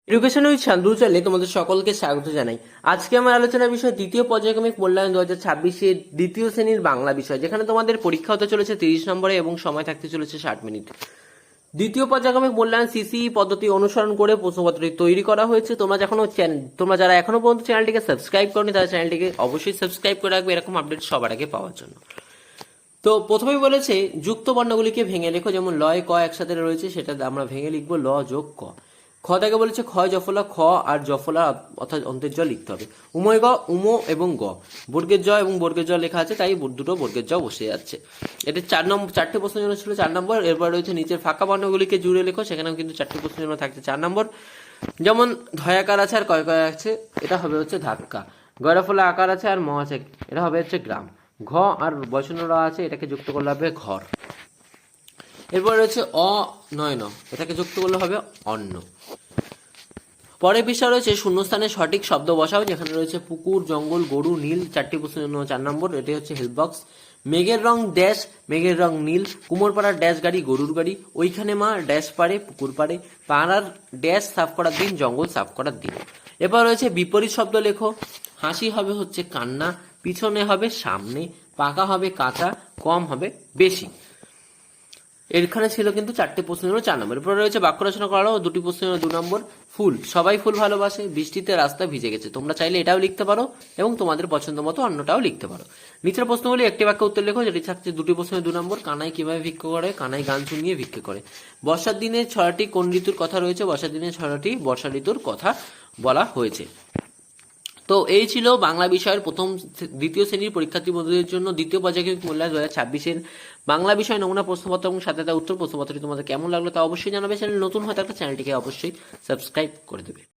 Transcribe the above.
Education with Shantanu চ্যানেলে তোমাদের সকলকে স্বাগত জানাই। আজকে আমার আলোচনার বিষয় দ্বিতীয় পর্যায়ক্রমিক মূল্যায়ন 2026-এর দ্বিতীয় শ্রেণীর বাংলা বিষয়, যেখানে তোমাদের পরীক্ষা হতে চলেছে 30 নম্বরে এবং সময় থাকতে চলেছে 60 মিনিট। দ্বিতীয় পর্যায়ক্রমিক মূল্যায়ন সিসি পদ্ধতি অনুসরণ করে প্রশ্নপত্রটি তৈরি করা হয়েছে। তোমরা যারা এখনো পর্যন্ত চ্যানেলটিকে সাবস্ক্রাইব করনি, তারা চ্যানেলটিকে অবশ্যই সাবস্ক্রাইব করে রাখবে এরকম আপডেট সবার আগে পাওয়ার জন্য। তো প্রথমেই বলেছে যুক্ত বর্ণগুলিকে ভেঙে লেখো, যেমন লয় ক একসাথে রয়েছে সেটা আমরা ভেঙে লিখবো ল যোগ ক। খ থেকে বলেছে ক্ষয় জফলা খ আর জফলা অর্থাৎ অন্তের জ লিখতে হবে। উময় গ উমো এবং গ, বর্গের জ এবং বর্গের জ লেখা আছে, তাই দুটো বর্গের জ বসে যাচ্ছে। এটা চারটে প্রশ্নের জন্য ছিল 4 নম্বর। এরপর রয়েছে নিচের ফাঁকা বর্ণগুলিকে জুড়ে লেখো, সেখানেও কিন্তু 4টে প্রশ্নের জন্য থাকছে 4 নম্বর। যেমন ধয়াকার আছে আর কয় কয় আছে, এটা হবে হচ্ছে ধাক্কা। গয়রাফলা আকার আছে আর ম আছে, এটা হবে হচ্ছে গ্রাম। ঘ আর বয়সন্য র আছে, এটাকে যুক্ত করলে হবে ঘর। এরপর রয়েছে অনয়ন, এটাকে যুক্ত করলে হবে অন্ন। পরের বিষয় রয়েছে শূন্যস্থানে সঠিক শব্দ বসাও, যেখানে রয়েছে পুকুর, জঙ্গল, গরু, নীল। 4টি প্রশ্নের জন্য 4 নম্বর, এটি হচ্ছে হেল্প বক্স। মেঘের রং ড্যাশ, মেঘের রং নীল। কুমোরপাড়ার ড্যাশ গাড়ি, গরুর গাড়ি। ওইখানে মা ড্যাশ পারে, পুকুর পাড়ে। পাড়ার ড্যাশ সাফ করার দিন, জঙ্গল সাফ করার দিন। এরপর রয়েছে বিপরীত শব্দ লেখো। হাসি হবে হচ্ছে কান্না, পিছনে হবে সামনে, পাকা হবে কাঁচা, কম হবে বেশি। এখানে ছিল কিন্তু 4টে প্রশ্নের জন্য 4 নম্বর। এরপর রয়েছে বাক্য রচনা করাও 2টি প্রশ্নের জন্য 2 নম্বর। ফুল, সবাই ফুল ভালোবাসে, বৃষ্টিতে রাস্তা ভিজে গেছে। তোমরা চাইলে এটাও লিখতে পারো এবং তোমাদের পছন্দ মতো অন্যটাও লিখতে পারো। নিচের প্রশ্নগুলি একটি বাক্যে উত্তর লেখো, যেটি থাকছে 2টি প্রশ্নের 2 নম্বর। কানাই কিভাবে ভিক্ষা করে? কানাই গান শুনিয়ে ভিক্ষা করে। বর্ষার দিনে 6টি কোন ঋতুর কথা রয়েছে? বর্ষার দিনে 6টি বর্ষা ঋতুর কথা বলা হয়েছে। তো এই ছিল বাংলা বিষয়ের দ্বিতীয় শ্রেণীর পরীক্ষার্থী বন্ধুদের জন্য দ্বিতীয় পর্যায়ক্রমিক মূল্যায়ন 2026-এর বাংলা বিষয় নমুনা প্রশ্নপত্র এবং সাথে তার উত্তর প্রশ্নপত্রটি তোমাদের কেমন লাগলো তা অবশ্যই জানাবে। চ্যানেল নতুন হয়ে থাকলে চ্যানেলটিকে অবশ্যই সাবস্ক্রাইব করে দেবে।